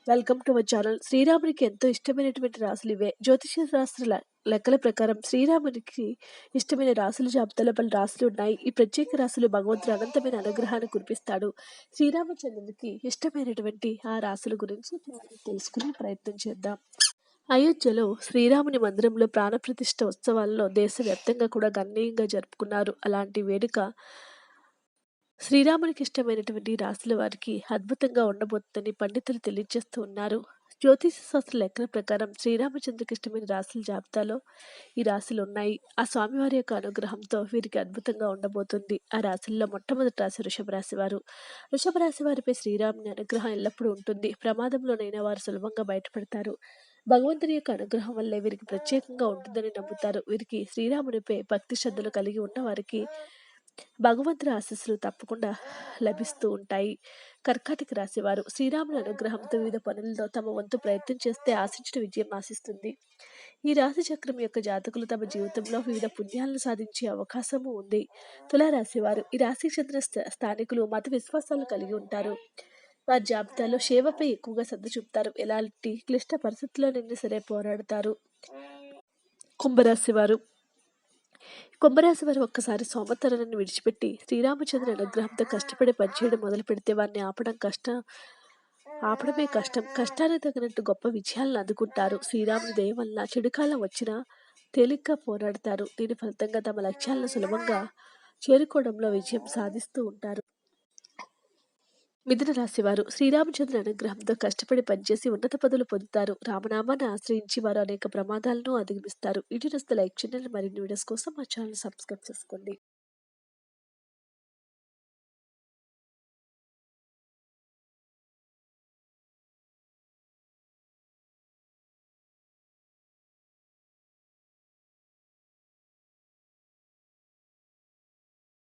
Welcome to our channel. శ్రీరామునికి ఎంతో ఇష్టమైనటువంటి రాశులు ఇవే. జ్యోతిష శాస్త్ర లెక్కల ప్రకారం శ్రీరామునికి ఇష్టమైన రాశుల జాబితాలో పలు రాశులు ఉన్నాయి. ఈ ప్రత్యేక రాశులు భగవంతుడు అనంతమైన అనుగ్రహాన్ని కురిపిస్తాడు. శ్రీరామచంద్రునికి ఇష్టమైనటువంటి ఆ రాశుల గురించి తెలుసుకునే ప్రయత్నం చేద్దాం. అయోధ్యలో శ్రీరాముని మందిరంలో ప్రాణప్రతిష్ఠ ఉత్సవాల్లో దేశవ్యాప్తంగా కూడా గణనీయంగా జరుపుకున్నారు. అలాంటి వేడుక శ్రీరామునికి ఇష్టమైనటువంటి రాశుల వారికి అద్భుతంగా ఉండబోతుందని పండితులు తెలియజేస్తూ ఉన్నారు. జ్యోతిష శాస్త్ర లెక్కల ప్రకారం శ్రీరామచంద్రునికి ఇష్టమైన రాశుల జాబితాలో ఈ రాశులు ఉన్నాయి. ఆ స్వామివారి యొక్క అనుగ్రహంతో వీరికి అద్భుతంగా ఉండబోతుంది. ఆ రాశుల్లో మొట్టమొదటి రాశి వృషభ రాశి వారు. వృషభ రాశి వారిపై శ్రీరాముని అనుగ్రహం ఎల్లప్పుడూ ఉంటుంది. ప్రమాదంలోనైనా వారు సులభంగా బయటపడతారు. భగవంతుని యొక్క అనుగ్రహం వల్లే వీరికి ప్రత్యేకంగా ఉంటుందని నమ్ముతారు. వీరికి శ్రీరామునిపై భక్తి శ్రద్ధలు కలిగి ఉన్న వారికి భగవంతుడి ఆశీస్సులు తప్పకుండా లభిస్తూ ఉంటాయి. కర్కాటక రాశివారు. శ్రీరాముని అనుగ్రహంతో వివిధ పనుల్లో తమ వంతు ప్రయత్నం చేస్తే ఆశించిన విజయం ఆశిస్తుంది. ఈ రాశి చక్రం యొక్క జాతకులు తమ జీవితంలో వివిధ పుణ్యాలను సాధించే అవకాశము ఉంది. తులారాశివారు. ఈ రాశికి చెందిన స్థానికులు మత విశ్వాసాలు కలిగి ఉంటారు. వారి జాబితాలో సేవపై ఎక్కువగా శ్రద్ధ చూపుతారు. ఎలాంటి క్లిష్ట పరిస్థితుల్లోనైనా సరే పోరాడతారు. కుంభరాశివారు. కుంభరాశి వారు ఒక్కసారి సోమతరాన్ని విడిచిపెట్టి శ్రీరామచంద్ర అనుగ్రహంతో కష్టపడి పనిచేయడం మొదలు పెడితే వారిని ఆపడమే కష్టం. కష్టానికి తగినట్టు గొప్ప విజయాలను అందుకుంటారు. శ్రీరాముని దయ వల్ల చెడుకాలం వచ్చినా తేలిగ్గా పోరాడతారు. దీని ఫలితంగా తమ లక్ష్యాలను సులభంగా చేరుకోవడంలో విజయం సాధిస్తూ ఉంటారు. మిథున రాశివారు. శ్రీరామచంద్ర అనుగ్రహంతో కష్టపడి పనిచేసి ఉన్నత పదవులు పొందుతారు. రామనామాన్ని ఆశ్రయించి వారు అనేక ప్రమాదాలను అధిగమిస్తారు. వీడియోని లైక్ చేయండి. మరిన్ని వీడియోస్ కోసం మా ఛానల్ సబ్స్క్రైబ్ చేసుకోండి.